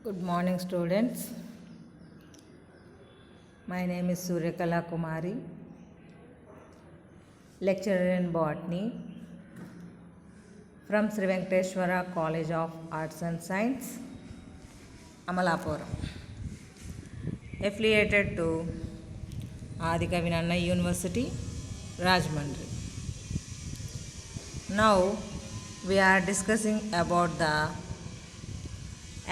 Good morning, students. My name is Suryakala Kumari, lecturer in botany from Sri Venkateshwara College of Arts and Science, Amalapuram, affiliated to Adi Kavi Nanna University, Rajahmundry. Now we are discussing about the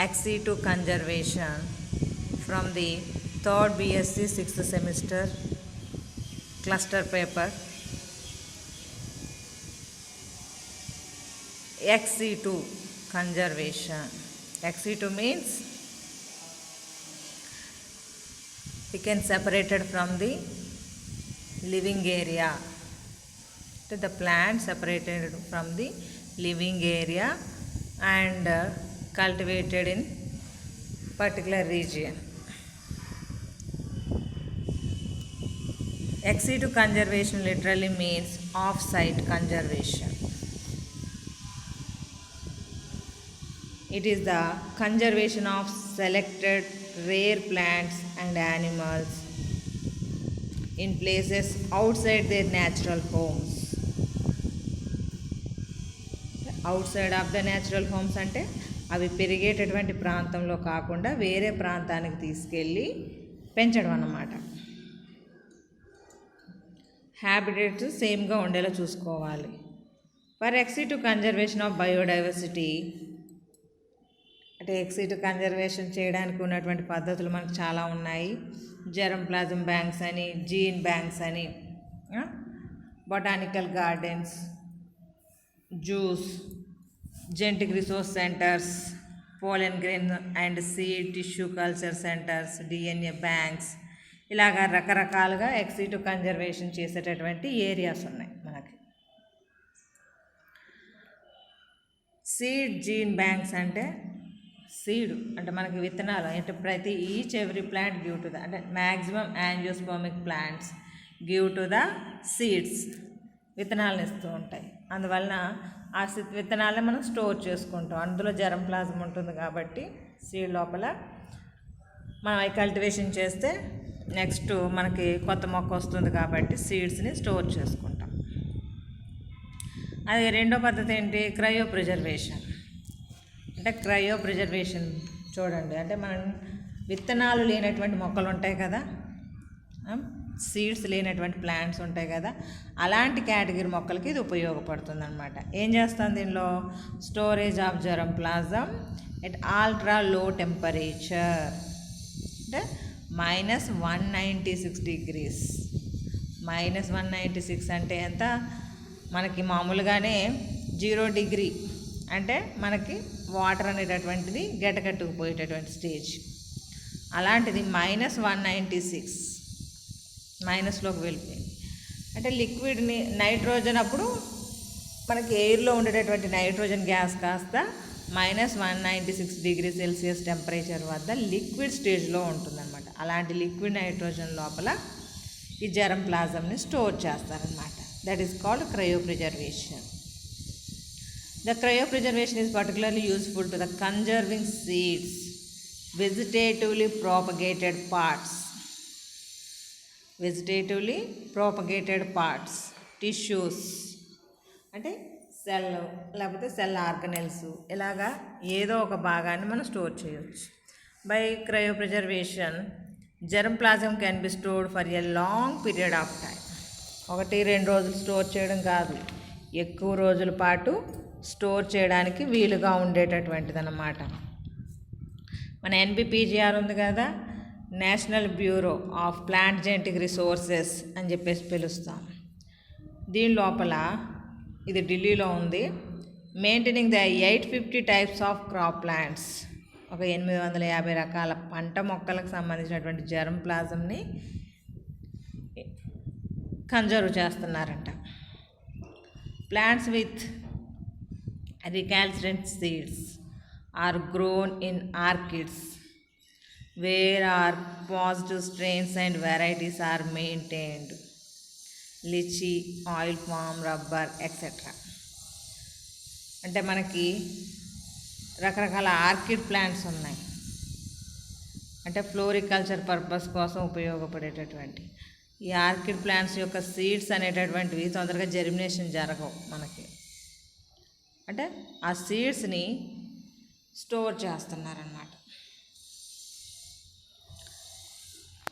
ex-situ conservation from the 3rd BSc 6th semester cluster paper. Ex-situ conservation. Ex-situ means we can separate it from the living area. The plant separated from the living area and cultivated in particular region. Ex-situ conservation literally means off-site conservation. It is the conservation of selected rare plants and animals in places outside their natural homes. Outside of the natural homes అంటే అవి పెరిగేటటువంటి ప్రాంతంలో కాకుండా వేరే ప్రాంతానికి తీసుకెళ్ళి పెంచడం అన్నమాట. Habitats సేమ్గా ఉండేలా చూసుకోవాలి. For ex situ conservation of biodiversity అంటే ఎక్స్-సిటు కన్జర్వేషన్ చేయడానికి ఉన్నటువంటి పద్ధతులు మనకు చాలా ఉన్నాయి. జెర్మ్-ప్లాజం బ్యాంక్స్ అని, జీన్ బ్యాంక్స్ అని, botanical gardens, zoos, genetic resource centres, pollen grain and seed tissue culture centres, DNA banks, ఇలాగా రకరకాలుగా ఎక్స్-సిటు కన్జర్వేషన్ చేసేటటువంటి ఏరియాస్ ఉన్నాయి మనకి. సీడ్ జీన్ బ్యాంక్స్ అంటే సీడ్ అంటే మనకి విత్తనాలు అంటే ప్రతి each every plant give to the అంటే maximum angiospermic plants give to the seeds విత్తనాలను ఇస్తూ ఉంటాయి. అందువలన ఆ విత్తనాలను మనం స్టోర్ చేసుకుంటాం. అందులో జెర్మ్-ప్లాజం ఉంటుంది కాబట్టి సీడ్ లోపల మనం అవి కల్టివేషన్ చేస్తే నెక్స్ట్ మనకి కొత్త మొక్క వస్తుంది కాబట్టి సీడ్స్ని స్టోర్ చేసుకుంటాం. అది రెండో పద్ధతి ఏంటి? Cryo preservation. అంటే క్రయో ప్రిజర్వేషన్ చూడండి, అంటే మనం విత్తనాలు లేనటువంటి మొక్కలు ఉంటాయి కదా, సీడ్స్ లేనటువంటి ప్లాంట్స్ ఉంటాయి కదా, అలాంటి కేటగిరీ మొక్కలకి ఇది ఉపయోగపడుతుంది అనమాట. ఏం చేస్తాం దీనిలో? Storage of germ-plasm at ultra low temperature అంటే -196 degrees. -196 అంటే ఎంత? మనకి మామూలుగానే 0 degree అంటే మనకి వాటర్ అనేటటువంటిది గడ్డకట్టుకుపోయేటటువంటి స్టేజ్. అలాంటిది -196 మైనస్లోకి వెళ్ళిపోయింది. అంటే లిక్విడ్ని నైట్రోజన్ అప్పుడు మనకి ఎయిర్లో ఉండేటటువంటి నైట్రోజన్ గ్యాస్ కాస్త -196 degrees Celsius టెంపరేచర్ వద్ద లిక్విడ్ స్టేజ్లో ఉంటుందన్నమాట. అలాంటి లిక్విడ్ నైట్రోజన్ లోపల ఈ జెర్మ్-ప్లాజంని స్టోర్ చేస్తారనమాట. That is called cryo preservation. The cryopreservation is particularly useful to the conserving seeds, vegetatively propagated parts, tissues అంటే సెల్ లేకపోతే సెల్ ఆర్గనెల్స్, ఇలాగా ఏదో ఒక భాగాన్ని మనం స్టోర్ చేయవచ్చు. By cryopreservation germ-plasm can be stored for a long period of time. 1-2 రోజులు store చేయడం కాదు, ఎక్కువ రోజుల పాటు స్టోర్ చేయడానికి వీలుగా ఉండేటటువంటిది అన్నమాట. మన NBPGR ఉంది కదా, national bureau of plant genetic resources అని చెప్పేసి పిలుస్తాం. దీని లోపల ఇది ఢిల్లీలో ఉంది. Maintaining the 850 types of crop plants, ఒక 850 రకాల పంట మొక్కలకు సంబంధించినటువంటి జెర్మ్-ప్లాజంని కన్జర్వ్ చేస్తున్నారంట. Plants with recalcitrant seeds are grown in orchids where our positive strains and varieties are maintained. Lychee, oil palm, rubber, etc. అంటే మనకి రకరకాల ఆర్కిడ్ ప్లాంట్స్ ఉన్నాయి. అంటే ఫ్లోరికల్చర్ పర్పస్ కోసం ఉపయోగపడేటటువంటి ఈ ఆర్కిడ్ ప్లాంట్స్ యొక్క సీడ్స్ అనేటటువంటివి తొందరగా జెర్మినేషన్ జరగవు మనకి. అంటే ఆ సీడ్స్ని స్టోర్ చేస్తున్నారన్నమాట.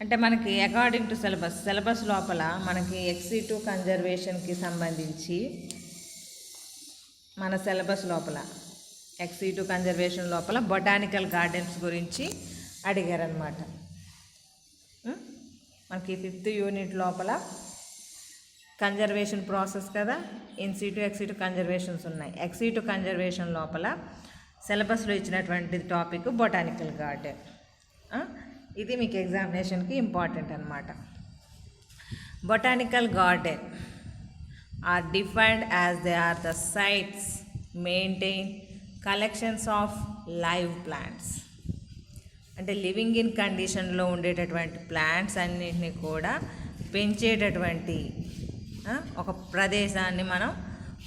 అంటే మనకి అకార్డింగ్ టు సిలబస్ లోపల మనకి ఎక్సిటు కన్జర్వేషన్కి సంబంధించి మన సిలబస్ లోపల ఎక్సిటు కన్జర్వేషన్ లోపల బొటానికల్ గార్డెన్స్ గురించి అడిగారనమాట. మనకి 5th యూనిట్ లోపల కన్జర్వేషన్ ప్రాసెస్ కదా, ఇన్సిటు ఎక్సిటు కన్జర్వేషన్స్ ఉన్నాయి. ఎక్సిటు కన్జర్వేషన్ లోపల సిలబస్లో ఇచ్చినటువంటి టాపిక్ బొటానికల్ గార్డెన్. ఇది మీకు ఎగ్జామినేషన్కి ఇంపార్టెంట్ అనమాట. Botanical garden are defined as they are the sites maintain collections of live plants. అంటే లివింగ్ ఇన్ కండిషన్లో ఉండేటటువంటి ప్లాంట్స్ అన్నింటినీ కూడా పెంచేటటువంటి ఒక ప్రదేశాన్ని మనం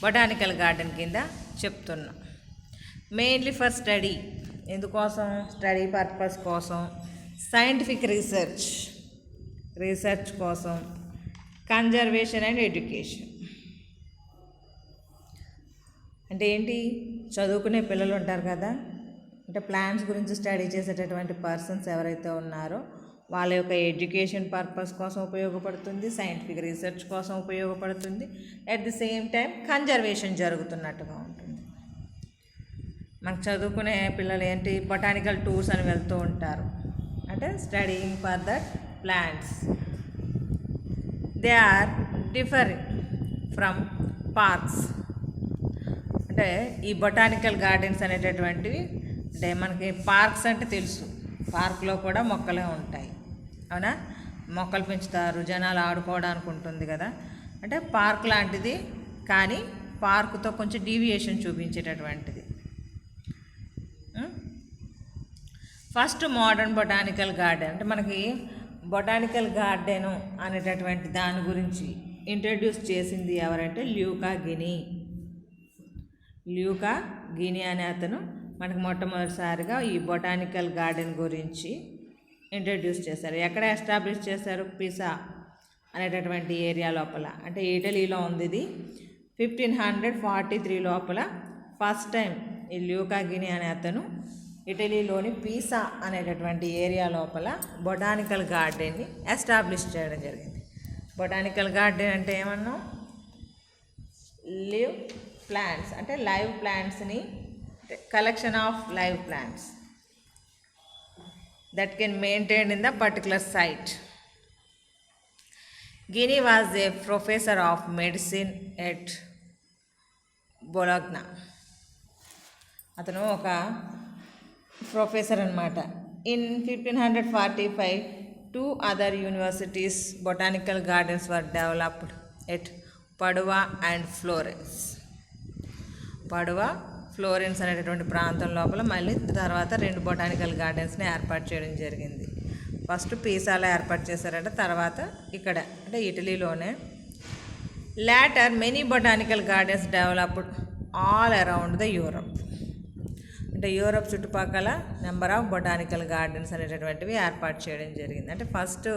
బొటానికల్ గార్డెన్ కింద చెప్తున్నాం. మెయిన్లీ ఫర్ స్టడీ, ఎందుకోసం? స్టడీ పర్పస్ కోసం, సైంటిఫిక్ రీసెర్చ్ కోసం, కన్జర్వేషన్ అండ్ ఎడ్యుకేషన్. అంటే ఏంటి? చదువుకునే పిల్లలు ఉంటారు కదా, అంటే ప్లాంట్స్ గురించి స్టడీ చేసేటటువంటి పర్సన్స్ ఎవరైతే ఉన్నారో వాళ్ళ యొక్క ఎడ్యుకేషన్ పర్పస్ కోసం ఉపయోగపడుతుంది, సైంటిఫిక్ రీసెర్చ్ కోసం ఉపయోగపడుతుంది, at the same time conservation జరుగుతున్నట్టుగా ఉంటుంది. మనకు చదువుకునే పిల్లలు ఏంటి, బొటానికల్ టూర్స్ అని వెళ్తూ ఉంటారు, అంటే studying for that plants. They are differing from parks. అంటే ఈ బొటానికల్ గార్డెన్స్ అనేటటువంటివి, అంటే మనకి పార్క్స్ అంటే తెలుసు, పార్క్లో కూడా మొక్కలే ఉంటాయి, అవునా? మొక్కలు పెంచుతారు, జనాలు ఆడుకోవడానికి ఉంటుంది కదా. అంటే పార్క్ లాంటిది, కానీ పార్కుతో కొంచెం డీవియేషన్ చూపించేటటువంటిది. ఫస్ట్ మోడర్న్ బొటానికల్ గార్డెన్, అంటే మనకి బొటానికల్ గార్డెను అనేటటువంటి దాని గురించి ఇంట్రడ్యూస్ చేసింది ఎవరంటే ల్యూకా గిని అనే అతను మనకు మొట్టమొదటిసారిగా ఈ బొటానికల్ గార్డెన్ గురించి ఇంట్రడ్యూస్ చేశారు. ఎక్కడ ఎస్టాబ్లిష్ చేశారు? పిసా అనేటటువంటి ఏరియా లోపల, అంటే ఇటలీలో ఉంది ఇది. 1543 లోపల ఫస్ట్ టైం ఈ ల్యూకా గిని అనే అతను ఇటలీలోని పీసా అనేటటువంటి ఏరియా లోపల బొటానికల్ గార్డెన్ని ఎస్టాబ్లిష్ చేయడం జరిగింది. బొటానికల్ గార్డెన్ అంటే ఏమన్నాం? లివ్ ప్లాంట్స్, అంటే లైవ్ ప్లాంట్స్ని, collection of live plants that can maintain in the particular site. Guinea was a professor of medicine at Bologna. అతను ఒక ప్రొఫెసర్ అనమాట. In 1545 2 other universities botanical gardens were developed at Padua and Florence. Florence అనేటటువంటి ప్రాంతం లోపల మళ్ళీ తర్వాత 2 botanical గార్డెన్స్ని ఏర్పాటు చేయడం జరిగింది. ఫస్ట్ పీసాలో ఏర్పాటు చేశారంటే, తర్వాత ఇక్కడ అంటే ఇటలీలోనే. Later many botanical gardens developed all around the Europe. అంటే యూరప్ చుట్టుపక్కల నెంబర్ ఆఫ్ బొటానికల్ గార్డెన్స్ అనేటటువంటివి ఏర్పాటు చేయడం జరిగింది. అంటే ఫస్ట్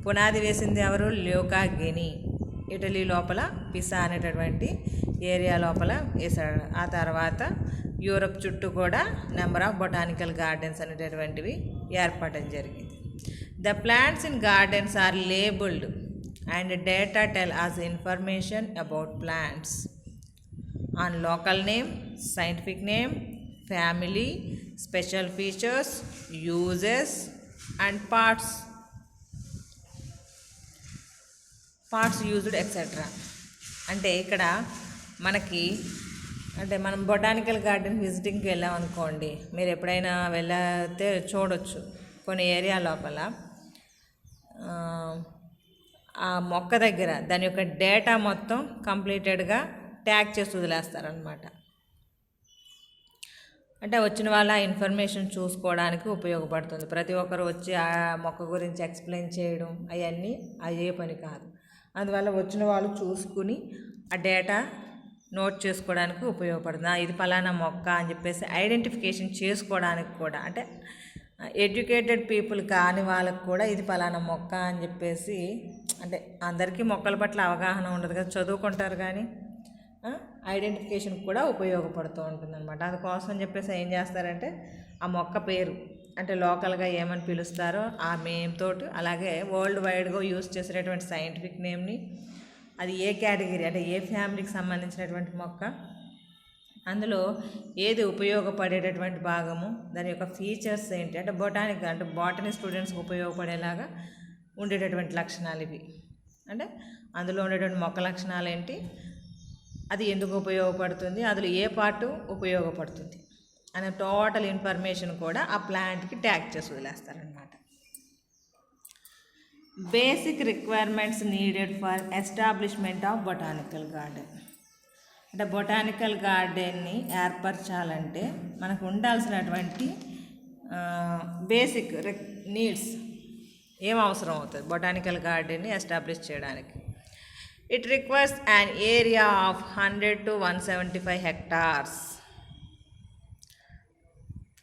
పునాది వేసింది ఎవరు? ల్యూకా గిని. ఇటలీ లోపల పిసా అనేటటువంటి ఏరియా లోపల వేసాడు. ఆ తర్వాత యూరప్ చుట్టూ కూడా నెంబర్ ఆఫ్ బొటానికల్ గార్డెన్స్ అనేటటువంటివి ఏర్పడడం జరిగింది. The plants in gardens are labelled and data tell us information about plants on local name, scientific name, family, special features, uses and parts used etcetera. అంటే ఇక్కడ మనకి, అంటే మనం బొటానికల్ గార్డెన్ విజిటింగ్కి వెళ్ళామనుకోండి, మీరు ఎప్పుడైనా వెళ్తే చూడొచ్చు కొన్ని ఏరియా లోపల ఆ మొక్క దగ్గర దాని యొక్క డేటా మొత్తం కంప్లీటెడ్గా ట్యాగ్ చేసి వదిలేస్తారనమాట. అంటే వచ్చిన వాళ్ళ ఇన్ఫర్మేషన్ చూసుకోవడానికి ఉపయోగపడుతుంది. ప్రతి ఒక్కరు వచ్చి ఆ మొక్క గురించి ఎక్స్ప్లెయిన్ చేయడం అవన్నీ అయ్యే పని కాదు. అందువల్ల వచ్చిన వాళ్ళు చూసుకుని ఆ డేటా నోట్ చేసుకోవడానికి ఉపయోగపడుతుంది. ఇది ఫలానా మొక్క అని చెప్పేసి ఐడెంటిఫికేషన్ చేసుకోవడానికి కూడా, అంటే ఎడ్యుకేటెడ్ పీపుల్ కాని వాళ్ళకు కూడా ఇది పలానా మొక్క అని చెప్పేసి, అంటే అందరికీ మొక్కల పట్ల అవగాహన ఉండదు కదా, చదువుకుంటారు కానీ ఐడెంటిఫికేషన్ కూడా ఉపయోగపడుతూ ఉంటుంది అనమాట. అందుకోసం చెప్పేసి ఏం చేస్తారంటే ఆ మొక్క పేరు అంటే లోకల్గా ఏమని పిలుస్తారో ఆ నేమ్ తోటి, అలాగే వరల్డ్ వైడ్గా యూజ్ చేసేటటువంటి సైంటిఫిక్ నేమ్ని, అది ఏ కేటగిరీ అంటే ఏ ఫ్యామిలీకి సంబంధించినటువంటి మొక్క, అందులో ఏది ఉపయోగపడేటటువంటి భాగము, దాని యొక్క ఫీచర్స్ ఏంటి, అంటే బాటనీ స్టూడెంట్స్కి ఉపయోగపడేలాగా ఉండేటటువంటి లక్షణాలు ఇవి. అంటే అందులో ఉండేటువంటి మొక్క లక్షణాలు ఏంటి, అది ఎందుకు ఉపయోగపడుతుంది, అందులో ఏ పార్ట్ ఉపయోగపడుతుంది అనే టోటల్ ఇన్ఫర్మేషన్ కూడా ఆ ప్లాంట్కి ట్యాగ్ చేసి వదిలేస్తారనమాట. Basic requirements needed for establishment of botanical garden. అంటే బొటానికల్ గార్డెన్ని ఏర్పరచాలంటే మనకు ఉండాల్సినటువంటి బేసిక్ నీడ్స్ ఏం అవసరం అవుతుంది బొటానికల్ గార్డెన్ని ఎస్టాబ్లిష్ చేయడానికి. It requires an area of 100 to 175 hectares.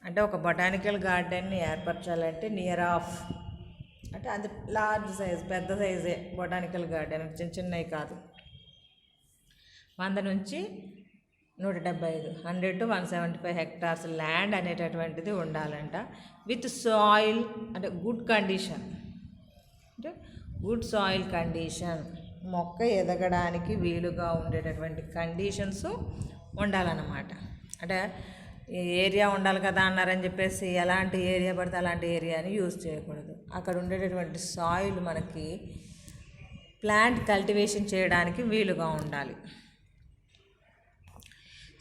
అంటే ఒక బొటానికల్ గార్డెన్ని ఏర్పరచాలంటే నియర్ ఆఫ్ అంటే అది లార్జ్ సైజ్, పెద్ద సైజే బొటానికల్ గార్డెన్, చిన్నవి కాదు. 100 నుంచి 175, 100 to 175 hectares ల్యాండ్ అనేటటువంటిది ఉండాలంట. విత్ సాయిల్ అంటే గుడ్ కండిషన్, అంటే గుడ్ సాయిల్ కండిషన్, మొక్క ఎదగడానికి వీలుగా ఉండేటటువంటి కండిషన్స్ ఉండాలన్నమాట. అంటే ఏరియా ఉండాలి కదా అన్నారని చెప్పేసి ఎలాంటి ఏరియా పడితే అలాంటి ఏరియాని యూజ్ చేయకూడదు. అక్కడ ఉండేటటువంటి సాయిల్ మనకి ప్లాంట్ కల్టివేషన్ చేయడానికి వీలుగా ఉండాలి.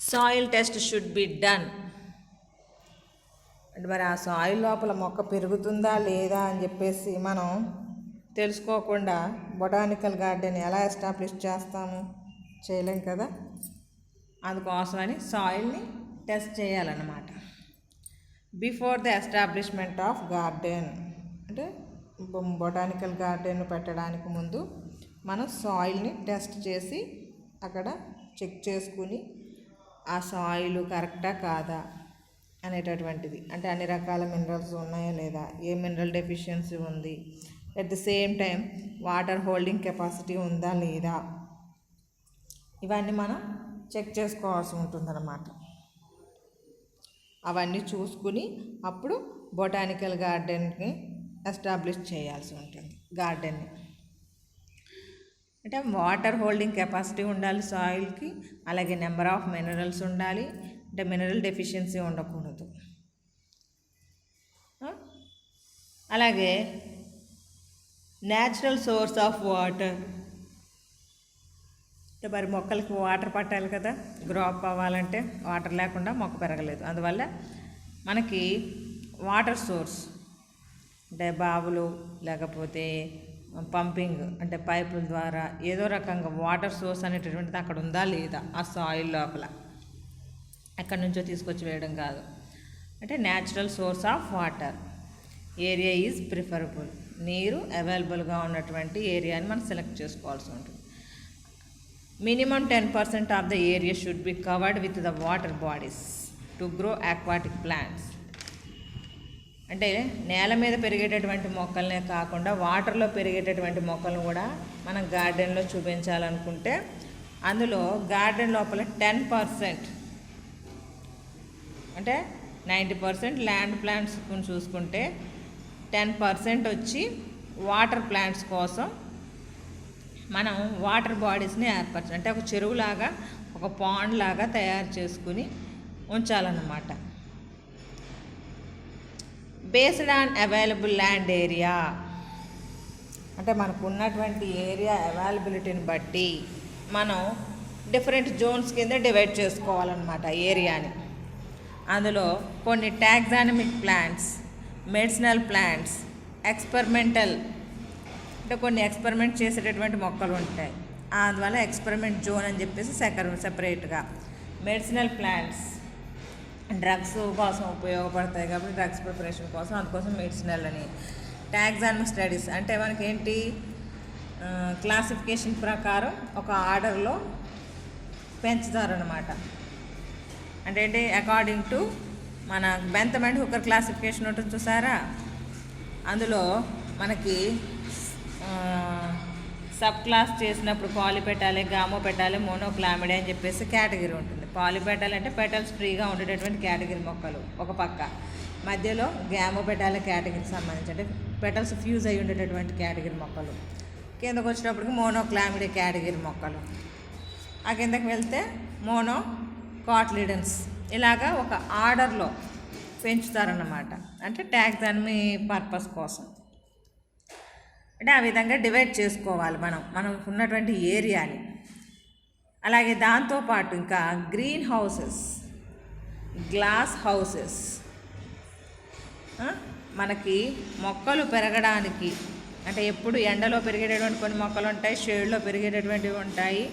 Soil test should be done. అంటే మరి ఆ సాయిల్ లోపల మొక్క పెరుగుతుందా లేదా అని చెప్పేసి మనం తెలుసుకోకుండా బొటానికల్ గార్డెన్ ఎలా ఎస్టాబ్లిష్ చేస్తాము, చేయలేం కదా. అందుకోసమని సాయిల్ని టెస్ట్ చేయాలన్నమాట. Before the establishment of garden, అంటే బొటానికల్ గార్డెన్ పెట్టడానికి ముందు మనం సాయిల్ని టెస్ట్ చేసి అక్కడ చెక్ చేసుకుని ఆ సాయిల్ కరెక్టా కాదా అనేటటువంటిది, అంటే అన్ని రకాల మినరల్స్ ఉన్నాయా లేదా, ఏ మినరల్ డెఫిషియన్సీ ఉంది, at the same time water holding capacity ఉందా లేదా, ఇవన్నీ మనం చెక్ చేసుకోవాల్సి ఉంటుందన్నమాట. అవన్నీ చూసుకుని అప్పుడు బొటానికల్ గార్డెన్ని ఎస్టాబ్లిష్ చేయాల్సి ఉంటుంది. గార్డెన్ని అంటే వాటర్ హోల్డింగ్ కెపాసిటీ ఉండాలి సాయిల్కి, అలాగే నెంబర్ ఆఫ్ మినరల్స్ ఉండాలి, అంటే మినరల్ డెఫిషియన్సీ ఉండకూడదు. అలాగే న్యాచురల్ సోర్స్ ఆఫ్ వాటర్, అంటే మరి మొక్కలకి వాటర్ పట్టాలి కదా, గ్రోప్ అవ్వాలంటే వాటర్ లేకుండా మొక్క పెరగలేదు. అందువల్ల మనకి వాటర్ సోర్స్ అంటే బావులు లేకపోతే పంపింగ్ అంటే పైపుల ద్వారా ఏదో రకంగా వాటర్ సోర్స్ అనేటటువంటిది అక్కడ ఉందా లేదా ఆ సాయిల్ లోపల, ఎక్కడి నుంచో తీసుకొచ్చి వేయడం కాదు. అంటే natural source of water area is preferable, నీరు అవైలబుల్గా ఉన్నటువంటి ఏరియాని మనం సెలెక్ట్ చేసుకోవాల్సి ఉంటుంది. Minimum 10% of the area should be covered with the water bodies to grow aquatic plants. అంటే నేల మీద పెరిగేటటువంటి మొక్కలనే కాకుండా వాటర్లో పెరిగేటటువంటి మొక్కలను కూడా మనం గార్డెన్లో చూపించాలనుకుంటే అందులో గార్డెన్ లోపల 10% అంటే 90% ల్యాండ్ ప్లాంట్స్ చూసుకుంటే 10% వచ్చి వాటర్ ప్లాంట్స్ కోసం మనం వాటర్ బాడీస్ని ఏర్పరచాలి. అంటే ఒక చెరువులాగా ఒక పాండ్ లాగా తయారు చేసుకుని ఉంచాలన్నమాట. Based on available land area, అంటే మనకు ఉన్నటువంటి ఏరియా అవైలబిలిటీని బట్టి మనం డిఫరెంట్ జోన్స్ కింద డివైడ్ చేసుకోవాలన్నమాట ఏరియాని. అందులో కొన్ని taxonomic plants, medicinal plants, experimental అంటే కొన్ని ఎక్స్పెరిమెంట్ చేసేటటువంటి మొక్కలు ఉంటాయి, అందువల్ల ఎక్స్పెరిమెంట్ జోన్ అని చెప్పేసి సెపరేట్గా, మెడిసినల్ ప్లాంట్స్ డ్రగ్స్ కోసం ఉపయోగపడతాయి కాబట్టి డ్రగ్స్ ప్రిపరేషన్ కోసం, అందుకోసం మెడిసినల్ అని. టాక్సానమిక్ స్టడీస్ అంటే మనకి ఏంటి క్లాసిఫికేషన్ ప్రకారం ఒక ఆర్డర్లో పెంచుతారనమాట. అంటే ఏంటి అకార్డింగ్ టు మన బెంతమ్ అండ్ హుకర్ క్లాసిఫికేషన్ ఉంటుంది చూసారా, అందులో మనకి సబ్ క్లాస్ చేసినప్పుడు పాలిపెటాలి, గామోపెటాలి, మోనోక్లామిడే అని చెప్పేసి కేటగిరీ ఉంటుంది. పాలిపెటాలి అంటే పెటల్స్ ఫ్రీగా ఉండేటటువంటి కేటగిరీ మొక్కలు ఒక పక్క, మధ్యలో గ్యామోపెటాలి కేటగిరీకి సంబంధించి అంటే పెటల్స్ ఫ్యూజ్ అయి ఉండేటటువంటి కేటగిరీ మొక్కలు, కిందకు వచ్చినప్పటికి మోనోక్లామిడే కేటగిరీ మొక్కలు, ఆ కిందకి వెళ్తే మోనో కాట్లిడన్స్, ఇలాగా ఒక ఆర్డర్లో పెంచుతారన్నమాట. అంటే టాక్సానమీ పర్పస్ కోసం. అంటే ఆ విధంగా డివైడ్ చేసుకోవాలి మనం ఉన్నటువంటి ఏరియాని. అలాగే దాంతోపాటు ఇంకా గ్రీన్ హౌసెస్, గ్లాస్ హౌసెస్, మనకి మొక్కలు పెరగడానికి అంటే ఎప్పుడు ఎండలో పెరిగేటటువంటి కొన్ని మొక్కలు ఉంటాయి, షేడ్లో పెరిగేటటువంటివి ఉంటాయి,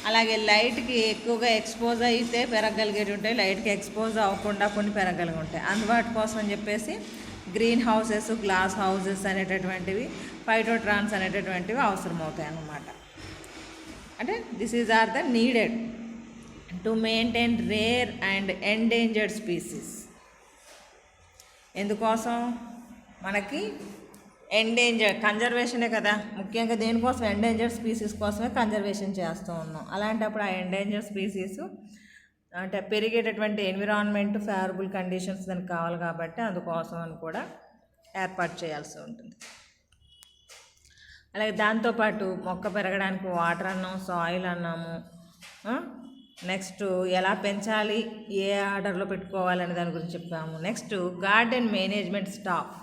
అలాగే లైట్కి ఎక్కువగా ఎక్స్పోజ్ అయితే పెరగలిగేవి ఉంటాయి, లైట్కి ఎక్స్పోజ్ అవ్వకుండా కొన్ని పెరగలిగి ఉంటాయి. అందుబాటు కోసం అని చెప్పేసి గ్రీన్ హౌసెస్, గ్లాస్ హౌసెస్ అనేటటువంటివి, ఫైటోట్రాన్స్ అనేటటువంటివి అవసరమవుతాయి అన్నమాట. అంటే this is are the needed to maintain rare and endangered species. ఎందుకోసం మనకి కన్జర్వేషనే కదా ముఖ్యంగా. దేనికోసం? ఎండేంజర్డ్ స్పీసీస్ కోసమే కన్జర్వేషన్ చేస్తూ ఉన్నాం. అలాంటప్పుడు ఆ ఎండేంజర్డ్ స్పీసీస్ అంటే పెరిగేటటువంటి ఎన్విరాన్మెంట్ ఫేవరబుల్ కండిషన్స్ దానికి కావాలి కాబట్టి అందుకోసం అని కూడా ఏర్పాటు చేయాల్సి ఉంటుంది. అలాగే దాంతోపాటు మొక్క పెరగడానికి వాటర్ అన్నాము, సాయిల్ అన్నాము, నెక్స్ట్ ఎలా పెంచాలి, ఏ ఆర్డర్లో పెట్టుకోవాలనే దాని గురించి చెప్పాము. Next garden management staff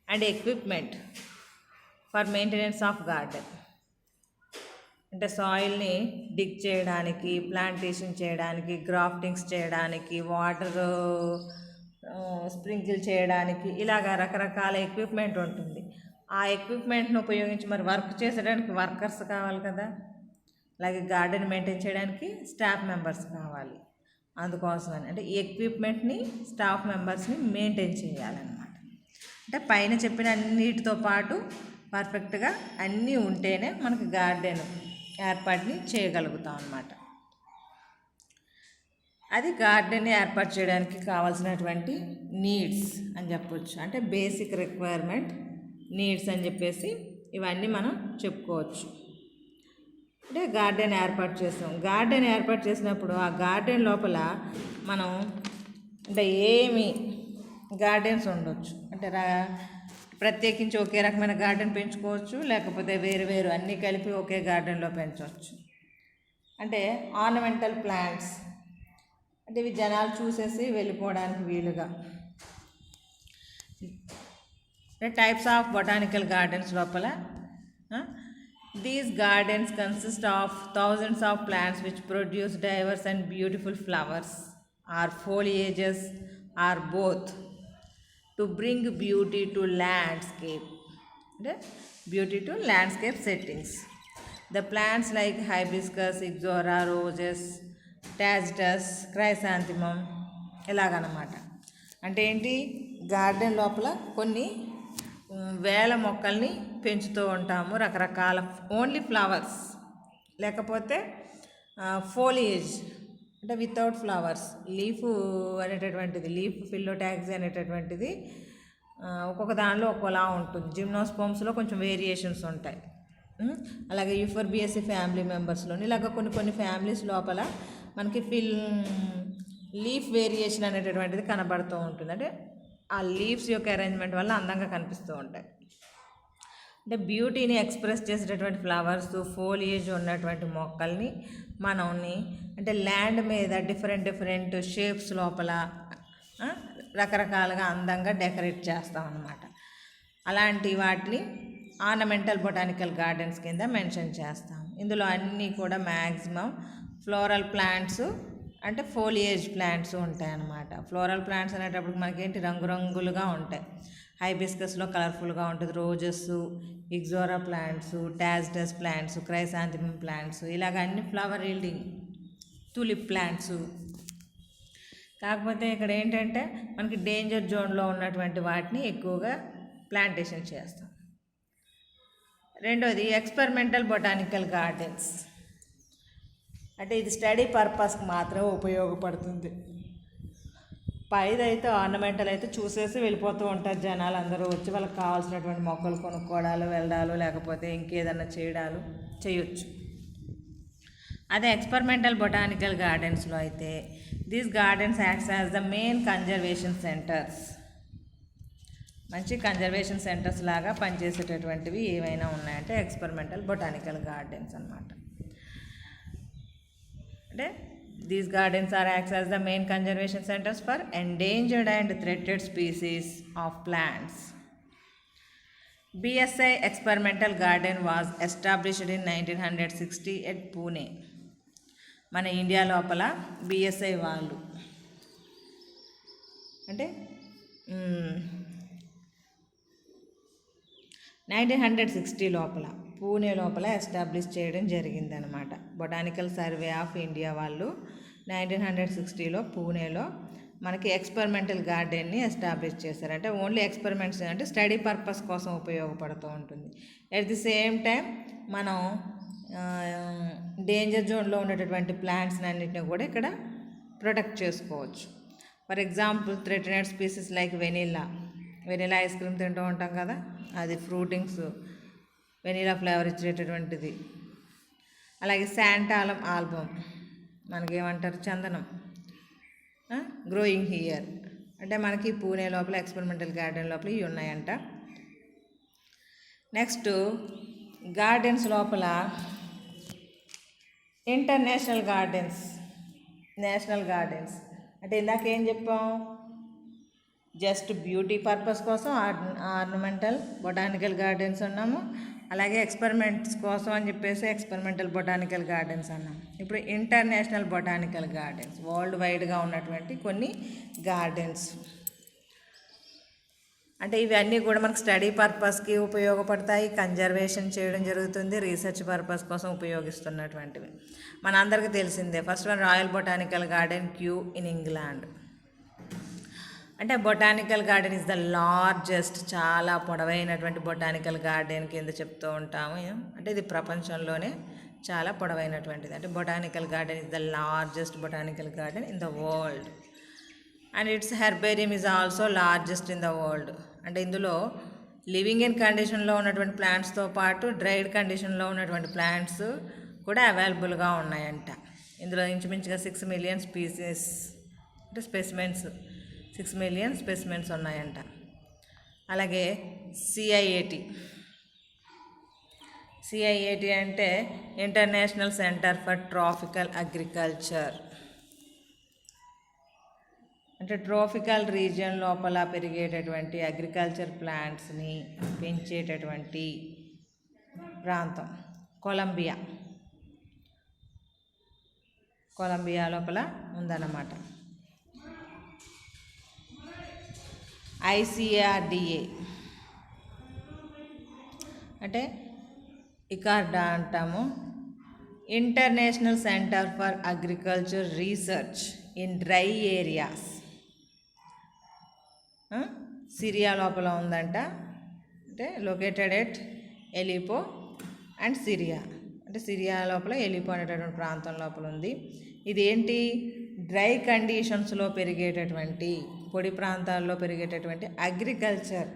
and equipment for maintenance of garden. అంటే సాయిల్ని డిగ్ చేయడానికి, ప్లాంటేషన్ చేయడానికి, గ్రాఫ్టింగ్స్ చేయడానికి, వాటర్ స్ప్రింకిల్ చేయడానికి, ఇలాగ రకరకాల ఎక్విప్మెంట్ ఉంటుంది. ఆ ఎక్విప్మెంట్ను ఉపయోగించి మరి వర్క్ చేసేయడానికి వర్కర్స్ కావాలి కదా, అలాగే గార్డెన్ మెయింటైన్ చేయడానికి స్టాఫ్ మెంబర్స్ కావాలి. అందుకోసమని అంటే ఎక్విప్మెంట్ని, స్టాఫ్ మెంబర్స్ని మెయింటైన్ చేయాలన్నమాట. అంటే పైన చెప్పిన అన్నిటితో పాటు పర్ఫెక్ట్గా అన్నీ ఉంటేనే మనకి గార్డెన్ ఏర్పాటుని చేయగలుగుతాం అన్నమాట. అది గార్డెన్ ఏర్పాటు చేయడానికి కావాల్సినటువంటి నీడ్స్ అని చెప్పొచ్చు. అంటే బేసిక్ రిక్వైర్మెంట్ నీడ్స్ అని చెప్పేసి ఇవన్నీ మనం చెప్పుకోవచ్చు. అంటే గార్డెన్ ఏర్పాటు చేస్తాం. గార్డెన్ ఏర్పాటు చేసినప్పుడు ఆ గార్డెన్ లోపల మనం అంటే ఏమి గార్డెన్స్ ఉండొచ్చు. అంటే ప్రత్యేకించి ఒకే రకమైన గార్డెన్ పెంచుకోవచ్చు, లేకపోతే వేరు వేరు అన్నీ కలిపి ఒకే గార్డెన్లో పెంచవచ్చు. అంటే ఆర్నమెంటల్ ప్లాంట్స్ అంటే ఇవి జనాలు చూసేసి వెళ్ళిపోవడానికి వీలుగా. టైప్స్ ఆఫ్ బొటానికల్ గార్డెన్స్ లోపల these gardens consist of thousands of plants which produce diverse and beautiful flowers or foliages or both to bring beauty to landscape. అంటే beauty to landscape settings. The plants like hibiscus, ixora, roses, tagetes, chrysanthemum ఇలాగనమాట. అంటే ఏంటి, garden లోపల కొన్ని వేల మొక్కల్ని పెంచుతూ ఉంటాము, రకరకాల ఓన్లీ ఫ్లవర్స్, లేకపోతే ఫోలియేజ్ అంటే వితౌట్ ఫ్లవర్స్, లీఫ్ అనేటటువంటిది, లీఫ్ ఫిల్లోటాక్సీ అనేటటువంటిది ఒక్కొక్క దానిలో ఒక్కోలా ఉంటుంది. జిమ్నోస్పోమ్స్లో కొంచెం వేరియేషన్స్ ఉంటాయి. అలాగే యూఫోర్బియేసి ఫ్యామిలీ మెంబర్స్లోని ఇలాగ కొన్ని ఫ్యామిలీస్ లోపల మనకి లీఫ్ వేరియేషన్ అనేటటువంటిది కనబడుతూ ఉంటుంది. అంటే ఆ లీవ్స్ యొక్క అరేంజ్మెంట్ వల్ల అందంగా కనిపిస్తూ ఉంటాయి. అంటే బ్యూటీని ఎక్స్ప్రెస్ చేసేటటువంటి ఫ్లవర్స్, ఫోలియేజ్ ఉన్నటువంటి మొక్కల్ని మనల్ని అంటే ల్యాండ్ మీద డిఫరెంట్ షేప్స్ లోపల రకరకాలుగా అందంగా డెకరేట్ చేస్తాం అన్నమాట. అలాంటి వాటిని ఆర్నమెంటల్ బొటానికల్ గార్డెన్స్ కింద మెన్షన్ చేస్తాం. ఇందులో అన్నీ కూడా మ్యాక్సిమం ఫ్లోరల్ ప్లాంట్స్ అంటే ఫోలియేజ్ ప్లాంట్స్ ఉంటాయి అన్నమాట. ఫ్లోరల్ ప్లాంట్స్ అనేటప్పుడు మనకేంటి రంగురంగులుగా ఉంటాయి. హైబిస్కస్లో కలర్ఫుల్గా ఉంటుంది, roses, ixora plants, tagetes plants, chrysanthemum plants, ఇలాగ అన్ని ఫ్లవర్ ఈల్డింగ్ తులిప్ ప్లాంట్స్. కాకపోతే ఇక్కడ ఏంటంటే మనకి డేంజర్ జోన్లో ఉన్నటువంటి వాటిని ఎక్కువగా ప్లాంటేషన్ చేస్తాం. రెండోది ఎక్స్పెరిమెంటల్ బొటానికల్ గార్డెన్స్. అంటే ఇది స్టడీ పర్పస్కి మాత్రమే ఉపయోగపడుతుంది. పైదైతే ఆర్నమెంటల్ అయితే చూసేసి వెళ్ళిపోతూ ఉంటారు జనాలు అందరూ వచ్చి వాళ్ళకి కావాల్సినటువంటి మొక్కలు కొనుక్కోవడాలు వెళ్ళడాలు లేకపోతే ఇంకేదన్నా చేయొచ్చు. అదే ఎక్స్పెరిమెంటల్ బొటానికల్ గార్డెన్స్లో అయితే these gardens acts as the main conservation centres. మంచి కన్జర్వేషన్ సెంటర్స్ లాగా పనిచేసేటటువంటివి ఏవైనా ఉన్నాయంటే ఎక్స్పెరిమెంటల్ బొటానికల్ గార్డెన్స్ అన్నమాట. అంటే these gardens are acts as the main conservation centers for endangered and threatened species of plants. BSI experimental garden was established in 1960 at Pune. మన India లోపల BSI వాళ్ళు అంటే 1960 లోపల పూణే లోపల ఎస్టాబ్లిష్ చేయడం జరిగిందనమాట. బొటానికల్ సర్వే ఆఫ్ ఇండియా వాళ్ళు 1960లో పూణేలో మనకి ఎక్స్పెరిమెంటల్ గార్డెన్ని ఎస్టాబ్లిష్ చేశారు. అంటే ఓన్లీ ఎక్స్పెరిమెంట్స్ అంటే స్టడీ పర్పస్ కోసం ఉపయోగపడుతూ ఉంటుంది. ఎట్ ది సేమ్ టైం మనం డేంజర్ జోన్లో ఉండేటటువంటి ప్లాంట్స్ని అన్నింటినీ కూడా ఇక్కడ ప్రొటెక్ట్ చేసుకోవచ్చు. For example threatened species like vanilla ice cream తింటూ ఉంటాం కదా, అది ఫ్రూటింగ్స్ వెనీలా ఫ్లేవర్ ఇచ్చేటటువంటిది. అలాగే శాంటాలం ఆల్బమ్ మనకేమంటారు చందనం గ్రోయింగ్ హియర్ అంటే మనకి పూణే లోపల ఎక్స్పెరిమెంటల్ గార్డెన్ లోపల ఇవి ఉన్నాయంట. నెక్స్ట్ గార్డెన్స్ లోపల ఇంటర్నేషనల్ గార్డెన్స్, నేషనల్ గార్డెన్స్ అంటే ఇందాక ఏం చెప్పాం, జస్ట్ బ్యూటీ పర్పస్ కోసం ఆర్నమెంటల్ బొటానికల్ గార్డెన్స్ అన్నాము. అలాగే ఎక్స్పెరిమెంట్స్ కోసం అని చెప్పేసి ఎక్స్పెరిమెంటల్ బొటానికల్ గార్డెన్స్ అన్నాము. ఇప్పుడు ఇంటర్నేషనల్ బొటానికల్ గార్డెన్స్ వరల్డ్ వైడ్గా ఉన్నటువంటి కొన్ని గార్డెన్స్. అంటే ఇవన్నీ కూడా మనకు స్టడీ పర్పస్కి ఉపయోగపడతాయి, కన్జర్వేషన్ చేయడం జరుగుతుంది, రీసెర్చ్ పర్పస్ కోసం ఉపయోగిస్తున్నటువంటివి. మనందరికీ తెలిసిందే. First one royal botanical garden Kew in England. అంటే botanical garden is the largest, చాలా పొడవైనటువంటి బొటానికల్ గార్డెన్ కింద చెప్తూ ఉంటాము. అంటే ఇది ప్రపంచంలోనే చాలా పొడవైనటువంటిది. అంటే botanical garden is the largest botanical garden in the world and it's herbarium is also largest in the world. అంటే ఇందులో లివింగ్ ఇన్ కండిషన్లో ఉన్నటువంటి ప్లాంట్స్తో పాటు డ్రైడ్ కండిషన్లో ఉన్నటువంటి ప్లాంట్స్ కూడా అవైలబుల్గా ఉన్నాయంట. ఇందులో ఇంచుమించుగా 6 మిలియన్ స్పీసీస్ అంటే స్పెసిమెన్స్ 6 మిలియన్ స్పెసిమెన్స్ ఉన్నాయంట. అలాగే సిఐఏటి అంటే international centre for tropical agriculture. అంటే ట్రాపికల్ రీజియన్ లోపల పెరిగేటటువంటి అగ్రికల్చర్ ప్లాంట్స్ని పెంచేటటువంటి ప్రాంతం కొలంబియా లోపల ఉందన్నమాట. ICARDA అంటే ఇకార్డా అంటాము, international centre for agriculture research in dry areas. Syria లోపల ఉందంట. అంటే లొకేటెడ్ ఎట్ ఎలిపో అండ్ సిరియా. అంటే సిరియా లోపల ఎలిపో అనేటటువంటి ప్రాంతం లోపల ఉంది. ఇదేంటి, డ్రై కండిషన్స్లో పెరిగేటటువంటి, పొడి ప్రాంతాల్లో పెరిగేటటువంటి అగ్రికల్చర్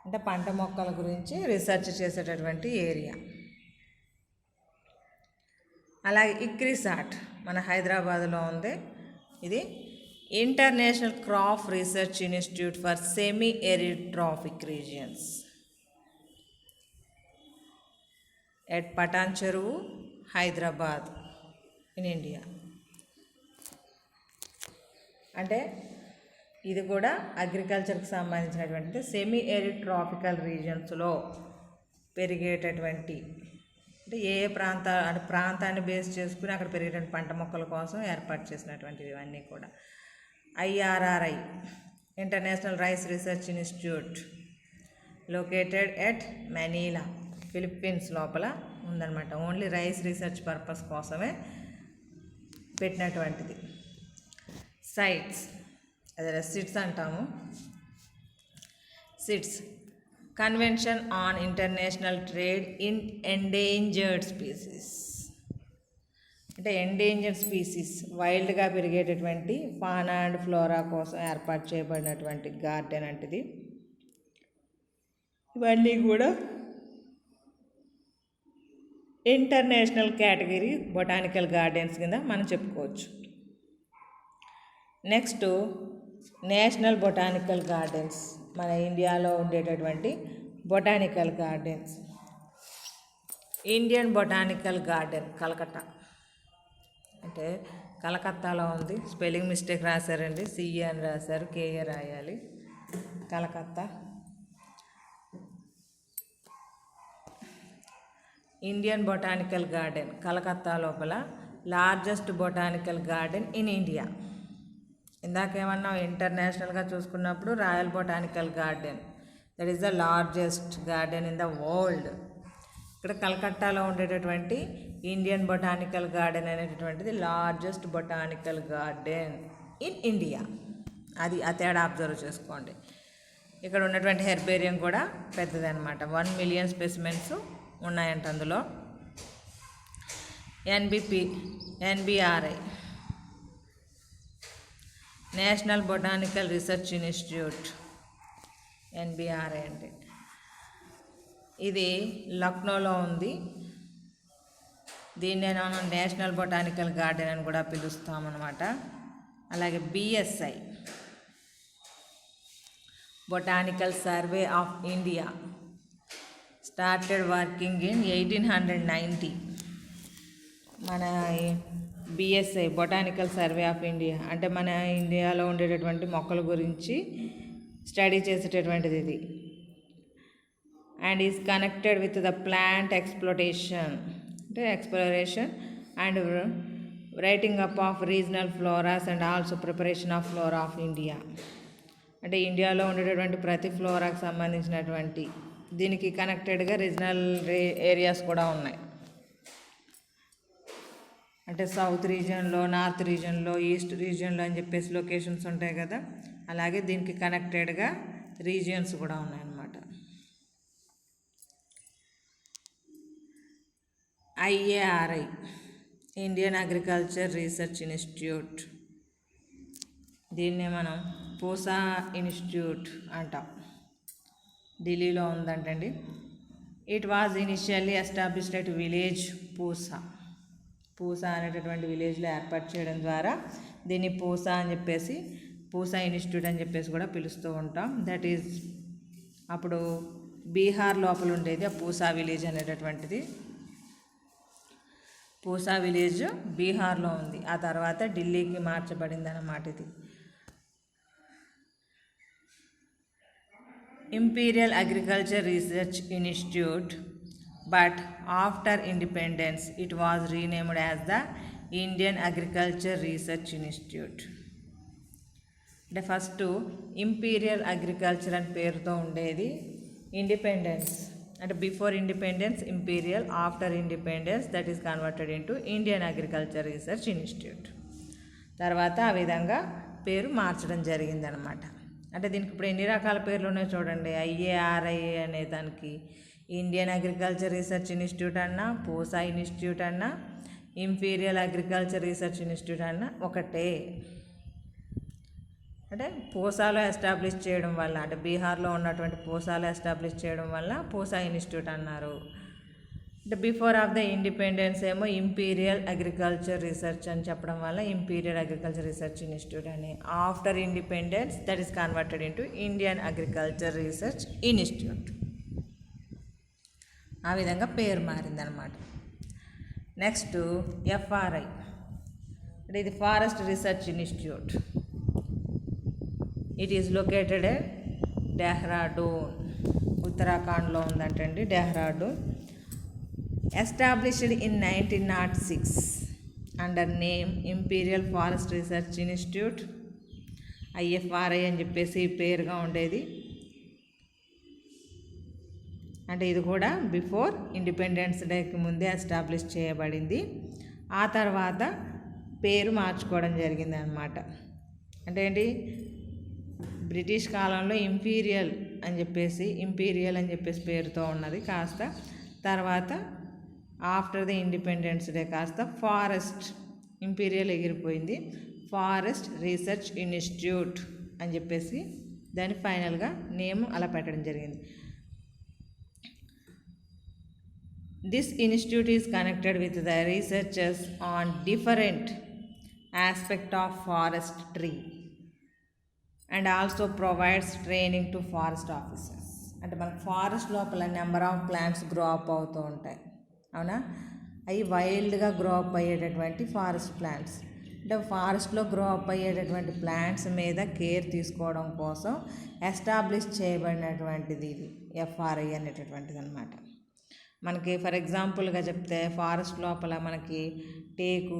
అంటే పంట మొక్కల గురించి రీసెర్చ్ చేసేటటువంటి ఏరియా. అలాగే ఇక్రిసాట్ మన హైదరాబాద్లో ఉంది. ఇది international crop research institute for semi arid tropic regions at Patancheru, Hyderabad in India. అంటే ఇది కూడా అగ్రికల్చర్కి సంబంధించినటువంటి సెమీ ఎరిడ్ ట్రాపికల్ రీజియన్స్లో పెరిగేటటువంటి అంటే ఏ ప్రాంతాన్ని బేస్ చేసుకుని అక్కడ పెరిగేటువంటి పంట మొక్కల కోసం ఏర్పాటు చేసినటువంటివి ఇవన్నీ కూడా. IRRI international rice research institute located at Manila, Philippines లోపల ఉందన్నమాట. ఓన్లీ రైస్ రీసెర్చ్ పర్పస్ కోసమే పెట్టినటువంటిది. సైట్స్ అదే సిట్స్ అంటాము. CITES convention on international trade in endangered species. అంటే ఎండేంజర్డ్ స్పీసీస్ వైల్డ్గా పెరిగేటటువంటి ఫానా అండ్ ఫ్లోరా కోసం ఏర్పాటు చేయబడినటువంటి గార్డెన్ అంటే ఇవన్నీ కూడా ఇంటర్నేషనల్ కేటగిరీ బొటానికల్ గార్డెన్స్ కింద మనం చెప్పుకోవచ్చు. నెక్స్ట్ నేషనల్ బొటానికల్ గార్డెన్స్, మన ఇండియాలో ఉండేటటువంటి botanical gardens. Indian botanical garden Calcutta, అంటే కలకత్తాలో ఉంది. స్పెల్లింగ్ మిస్టేక్ రాశారండి, సిఏ అని రాశారు, కేఏ రాయాలి. Calcutta. Indian botanical garden Calcutta లోపల largest botanical garden in India. ఇందాకేమన్నా ఇంటర్నేషనల్గా చూసుకున్నప్పుడు royal botanical garden, that is the largest garden in the world. ఇక్కడ కలకత్తాలో ఉండేటటువంటి ఇండియన్ బొటానికల్ గార్డెన్ అనేటటువంటిది largest botanical garden in India. అది ఆ తేడా అబ్జర్వ్ చేసుకోండి. ఇక్కడ ఉన్నటువంటి హెర్బేరియం కూడా పెద్దది అనమాట. 1 మిలియన్ స్పెసిమెన్స్ ఉన్నాయంట అందులో. ఎన్బిఆర్ఐ నేషనల్ బొటానికల్ రీసెర్చ్ ఇన్స్టిట్యూట్, ఎన్బిఆర్ఐ అంటే ఇది లక్నోలో ఉంది. దీన్నే మనం నేషనల్ బొటానికల్ గార్డెన్ అని కూడా పిలుస్తామన్నమాట. అలాగే BSI botanical survey of India started working in 1890. మన BSI botanical survey of India అంటే మన ఇండియాలో ఉండేటటువంటి మొక్కల గురించి స్టడీ చేసేటటువంటిది ఇది. And is connected with the plant exploration and writing up of regional floras and also preparation of flora of India. అంటే ఇండియాలో ఉండేటటువంటి ప్రతి ఫ్లోరాకు సంబంధించినటువంటి దీనికి కనెక్టెడ్గా రీజనల్ ఏరియాస్ కూడా ఉన్నాయి. అంటే సౌత్ రీజియన్లో, నార్త్ రీజియన్లో, ఈస్ట్ రీజియన్లో అని చెప్పేసి లొకేషన్స్ ఉంటాయి కదా, అలాగే దీనికి కనెక్టెడ్గా రీజియన్స్ కూడా ఉన్నాయన్నమాట. IARI Indian agriculture research institute, దీన్నే మనం పూసా ఇన్స్టిట్యూట్ అంటాం. ఢిల్లీలో ఉందంటండి. It was initially established at village Pusa అనేటటువంటి విలేజ్లో ఏర్పాటు చేయడం ద్వారా దీన్ని పూసా అని చెప్పేసి, పూసా ఇన్స్టిట్యూట్ అని చెప్పేసి కూడా పిలుస్తూ ఉంటాం. దట్ ఈజ్ అప్పుడు బీహార్ లోపల ఉండేది ఆ పూసా విలేజ్ అనేటటువంటిది. పూసా విలేజ్ బీహార్లో ఉంది, ఆ తర్వాత ఢిల్లీకి మార్చబడింది అన్నమాట. ఇది imperial agriculture research institute, but after independence it was renamed as the Indian agriculture research institute. అంటే ఫస్ట్ ఇంపీరియల్ అగ్రికల్చర్ అని పేరుతో ఉండేది. ఇండిపెండెన్స్ అంటే before independence imperial, after independence that is converted into Indian agriculture research institute. తర్వాత ఆ విధంగా పేరు మార్చడం జరిగిందనమాట. అంటే దీనికి ఇప్పుడు ఎన్ని రకాల పేర్లు ఉన్నాయో చూడండి. ఐఏఆర్ఐ అనే దానికి ఇండియన్ అగ్రికల్చర్ రీసెర్చ్ ఇన్స్టిట్యూట్ అన్నా, పూసా ఇన్స్టిట్యూట్ అన్నా, ఇంపీరియల్ అగ్రికల్చర్ రీసెర్చ్ ఇన్స్టిట్యూట్ అన్నా ఒకటే. అంటే పూసాలో ఎస్టాబ్లిష్ చేయడం వల్ల, అంటే బీహార్లో ఉన్నటువంటి పూసాలో ఎస్టాబ్లిష్ చేయడం వల్ల పూసా ఇన్స్టిట్యూట్ అన్నారు. అంటే బిఫోర్ ఆఫ్ ద ఇండిపెండెన్స్ ఏమో ఇంపీరియల్ అగ్రికల్చర్ రీసెర్చ్ అని చెప్పడం వల్ల ఇంపీరియల్ అగ్రికల్చర్ రీసెర్చ్ ఇన్స్టిట్యూట్ అని. After independence that is converted into Indian agriculture research institute. ఆ విధంగా పేరు మారిందనమాట. నెక్స్ట్ ఎఫ్ఆర్ఐ అంటే ఇది forest research institute. It is located at Dehradun, ఉత్తరాఖండ్లో ఉందంటండి Dehradun. Established in 1906 under name imperial forest research institute, IFRI అని చెప్పేసి పేరుగా ఉండేది. అంటే ఇది కూడా బిఫోర్ ఇండిపెండెన్స్ డేకి ముందే ఎస్టాబ్లిష్ చేయబడింది. ఆ తర్వాత పేరు మార్చుకోవడం జరిగింది అన్నమాట. అంటే ఏంటి, బ్రిటిష్ కాలంలో ఇంపీరియల్ అని చెప్పేసి పేరుతో ఉన్నది కాస్త తర్వాత ఆఫ్టర్ ది ఇండిపెండెన్స్ డే కాస్త ఫారెస్ట్ ఇంపీరియల్ ఎగిరిపోయింది, ఫారెస్ట్ రీసెర్చ్ ఇన్స్టిట్యూట్ అని చెప్పేసి దాని ఫైనల్గా నేమ్ అలా పెట్టడం జరిగింది. This institute is connected with the researchers on different aspect of forest tree and also provides training to forest officers. అంటే మనకు ఫారెస్ట్ లోపల number of plants grow up అవుతూ ఉంటాయి, అవునా? అవి వైల్డ్గా గ్రో అప్ అయ్యేటటువంటి ఫారెస్ట్ ప్లాంట్స్. అంటే ఫారెస్ట్లో గ్రో అప్ అయ్యేటటువంటి ప్లాంట్స్ మీద కేర్ తీసుకోవడం కోసం ఎస్టాబ్లిష్ చేయబడినటువంటిది ఇది ఎఫ్ఆర్ఐ అనేటటువంటిది అనమాట. మనకి ఫర్ ఎగ్జాంపుల్గా చెప్తే ఫారెస్ట్ లోపల మనకి టేకు,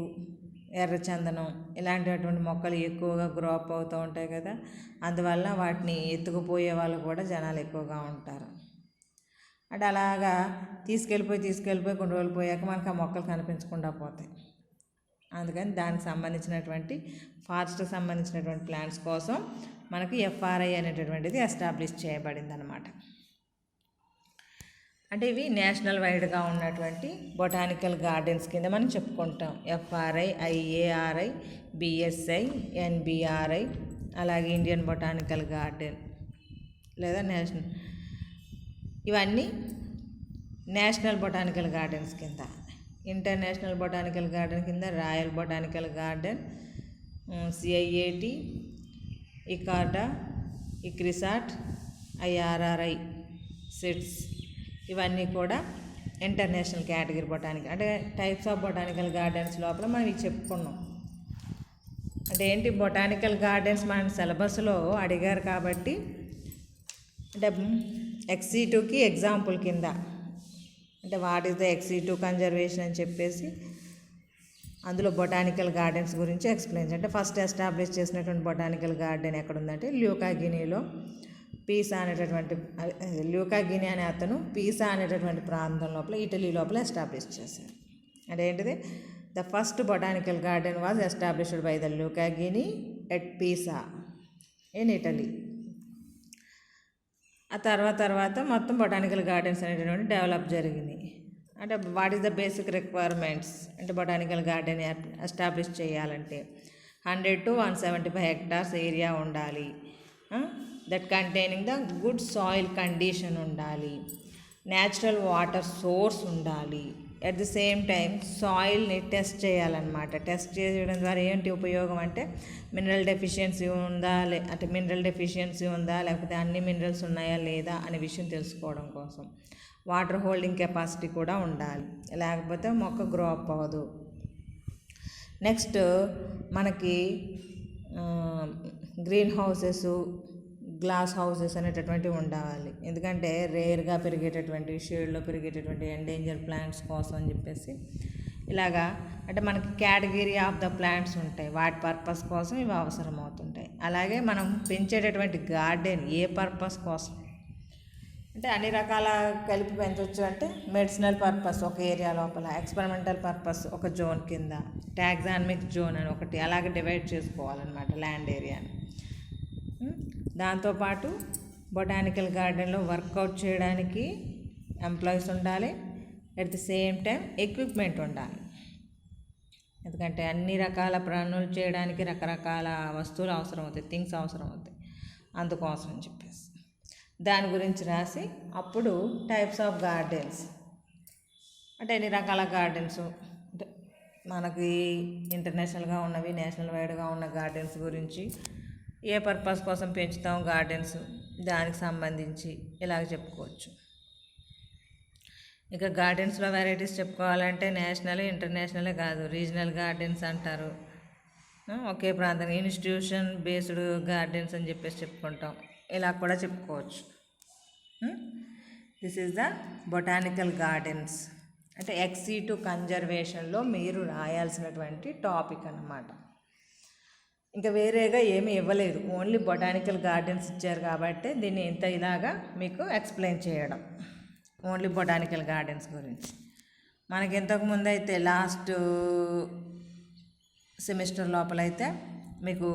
ఎర్రచందనం ఇలాంటిటువంటి మొక్కలు ఎక్కువగా గ్రో అప్ అవుతూ ఉంటాయి కదా, అందువల్ల వాటిని ఎత్తుకుపోయే వాళ్ళు కూడా జనాలు ఎక్కువగా ఉంటారు. అంటే అలాగా తీసుకెళ్ళిపోయి కొన్ని రోజులు పోయాక మనకు ఆ మొక్కలు కనిపించకుండా పోతాయి. అందుకని దానికి సంబంధించినటువంటి ఫారెస్ట్కి సంబంధించినటువంటి ప్లాంట్స్ కోసం మనకి ఎఫ్ఆర్ఐ అనేటటువంటిది ఎస్టాబ్లిష్ చేయబడింది అనమాట. అంటే ఇవి నేషనల్ వైడ్గా ఉన్నటువంటి బొటానికల్ గార్డెన్స్ కింద మనం చెప్పుకుంటాం. ఎఫ్ఆర్ఐ, ఐఏఆర్ఐ, బిఎస్ఐ, ఎన్బిఆర్ఐ, అలాగే ఇండియన్ బొటానికల్ గార్డెన్ లేదా నేషనల్, ఇవన్నీ నేషనల్ బొటానికల్ గార్డెన్స్ కింద. ఇంటర్నేషనల్ బొటానికల్ గార్డెన్ కింద royal botanical garden, CIAT, ICARDA, ICRISAT, IRRI CITES, ఇవన్నీ కూడా ఇంటర్నేషనల్ కేటగిరీ బొటానికల్. అంటే టైప్స్ ఆఫ్ బొటానికల్ గార్డెన్స్ లోపల మనం ఇవి చెప్పుకున్నాం. అంటే ఏంటి, బొటానికల్ గార్డెన్స్ మన సిలబస్లో అడిగారు కాబట్టి అంటే XC2కి ఎగ్జాంపుల్ కింద, అంటే what is the XC2 conservation అని చెప్పేసి అందులో బొటానికల్ గార్డెన్స్ గురించి ఎక్స్ప్లెయిన్. అంటే ఫస్ట్ ఎస్టాబ్లిష్ చేసినటువంటి బొటానికల్ గార్డెన్ ఎక్కడుందంటే ల్యూకా గినీలో పీసా అనేటటువంటి, ల్యూకా గిని అనే అతను పీసా అనేటటువంటి ప్రాంతం లోపల ఇటలీ లోపల ఎస్టాబ్లిష్ చేశారు. అదేంటిది, the first botanical garden was established by the Luca Ghini at Pisa in Italy. ఆ తర్వాత మొత్తం బొటానికల్ గార్డెన్స్ అనేటటువంటి డెవలప్ జరిగినాయి. అంటే what is the basic requirements, అంటే బొటానికల్ గార్డెన్ ఎస్టాబ్లిష్ చేయాలంటే 100 to 175 hectares ఏరియా ఉండాలి, that containing the good soil condition ఉండాలి, న్యాచురల్ వాటర్ సోర్స్ ఉండాలి, అట్ ది సేమ్ టైం సాయిల్ని టెస్ట్ చేయాలన్నమాట. టెస్ట్ చేయడం ద్వారా ఏంటి ఉపయోగం అంటే మినరల్ డెఫిషియన్సీ ఉందా అంటే మినరల్ డెఫిషియన్సీ ఉందా లేకపోతే అన్ని మినరల్స్ ఉన్నాయా లేదా అనే విషయం తెలుసుకోవడం కోసం. వాటర్ హోల్డింగ్ కెపాసిటీ కూడా ఉండాలి, లేకపోతే మొక్క గ్రో అప్ అవ్వదు. నెక్స్ట్ మనకి గ్రీన్ హౌసెస్, గ్లాస్ హౌసెస్ అనేటటువంటివి ఉండాలి. ఎందుకంటే రేర్గా పెరిగేటటువంటి, షేడ్లో పెరిగేటటువంటి ఎండేంజర్ ప్లాంట్స్ కోసం అని చెప్పేసి ఇలాగా. అంటే మనకి కేటగిరీ ఆఫ్ ద ప్లాంట్స్ ఉంటాయి, వాటి పర్పస్ కోసం ఇవి అవసరం అవుతుంటాయి. అలాగే మనం పెంచేటటువంటి గార్డెన్ ఏ పర్పస్ కోసం అంటే అన్ని రకాల కలిపి పెంచవచ్చు. అంటే మెడిసినల్ పర్పస్ ఒక ఏరియా లోపల, ఎక్స్పెరిమెంటల్ పర్పస్ ఒక జోన్ కింద, టాక్సానమిక్ జోన్ అని ఒకటి, అలాగే డివైడ్ చేసుకోవాలన్నమాట ల్యాండ్ ఏరియాని. దాంతోపాటు బొటానికల్ గార్డెన్లో వర్కౌట్ చేయడానికి ఎంప్లాయీస్ ఉండాలి, at the same time equipment ఉండాలి. ఎందుకంటే అన్ని రకాల పనులు చేయడానికి రకరకాల వస్తువులు అవసరం అవుతాయి, థింగ్స్ అవసరం అవుతాయి. అందుకోసం అని చెప్పేసి దాని గురించి రాసి అప్పుడు టైప్స్ ఆఫ్ గార్డెన్స్ అంటే ఎన్ని రకాల గార్డెన్స్, అంటే మనకి ఇంటర్నేషనల్గా ఉన్నవి, నేషనల్ వైడ్గా ఉన్న గార్డెన్స్ గురించి, ఏ పర్పస్ కోసం పెంచుతాం గార్డెన్స్ దానికి సంబంధించి ఇలాగ చెప్పుకోవచ్చు. ఇక గార్డెన్స్లో వెరైటీస్ చెప్పుకోవాలంటే నేషనల్, ఇంటర్నేషనలే కాదు, రీజనల్ గార్డెన్స్ అంటారు. ఒకే ప్రాంతం ఇన్స్టిట్యూషన్ బేస్డ్ గార్డెన్స్ అని చెప్పేసి చెప్పుకుంటాం, ఇలా కూడా చెప్పుకోవచ్చు. This is the botanical gardens. అంటే XC2 కన్జర్వేషన్లో మీరు రాయాల్సినటువంటి టాపిక్ అన్నమాట. ఇంకా వేరేగా ఏమీ ఇవ్వలేదు, ఓన్లీ బొటానికల్ గార్డెన్స్ ఇచ్చారు కాబట్టి దీన్ని ఇంత ఇలాగా మీకు ఎక్స్ప్లెయిన్ చేయడం, ఓన్లీ బొటానికల్ గార్డెన్స్ గురించి. మనకి ఇంతకుముందు అయితే లాస్ట్ సెమిస్టర్ లోపలైతే మీకు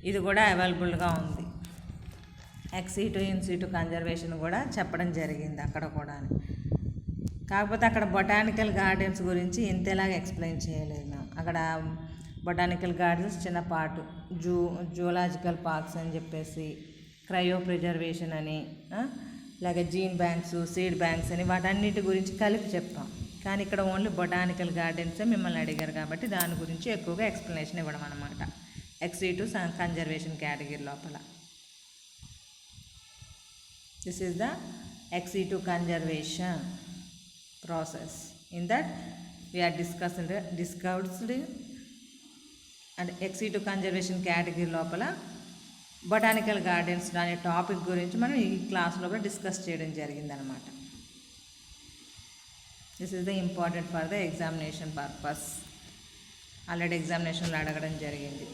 ఇది కూడా అవైలబుల్గా ఉంది, XC2 ఇన్సిటు కన్జర్వేషన్ కూడా చెప్పడం జరిగింది అక్కడ కూడా. కాకపోతే అక్కడ బొటానికల్ గార్డెన్స్ గురించి ఇంతేలాగా ఎక్స్ప్లెయిన్ చేయలేదు. అక్కడ బొటానికల్ గార్డెన్స్ చిన్న పార్ట్, జూలాజికల్ పార్క్స్ అని చెప్పేసి, క్రయో ప్రిజర్వేషన్ అని, అలాగే జీన్ బ్యాంక్స్, సీడ్ బ్యాంక్స్ అని వాటన్నిటి గురించి కలిపి చెప్తాం. కానీ ఇక్కడ ఓన్లీ బొటానికల్ గార్డెన్సే మిమ్మల్ని అడిగారు కాబట్టి దాని గురించి ఎక్కువగా ఎక్స్ప్లెనేషన్ ఇవ్వడం అనమాట XE2 కన్జర్వేషన్ కేటగిరీ లోపల. This is the XE2 conservation process. In that we are discussed and XE2 conservation category లోపల బొటానికల్ గార్డెన్స్ అనే టాపిక్ గురించి మనం ఈ క్లాస్లో కూడా డిస్కస్ చేయడం జరిగిందనమాట. This is the important for the examination purpose. Already ఎగ్జామినేషన్లో అడగడం జరిగింది.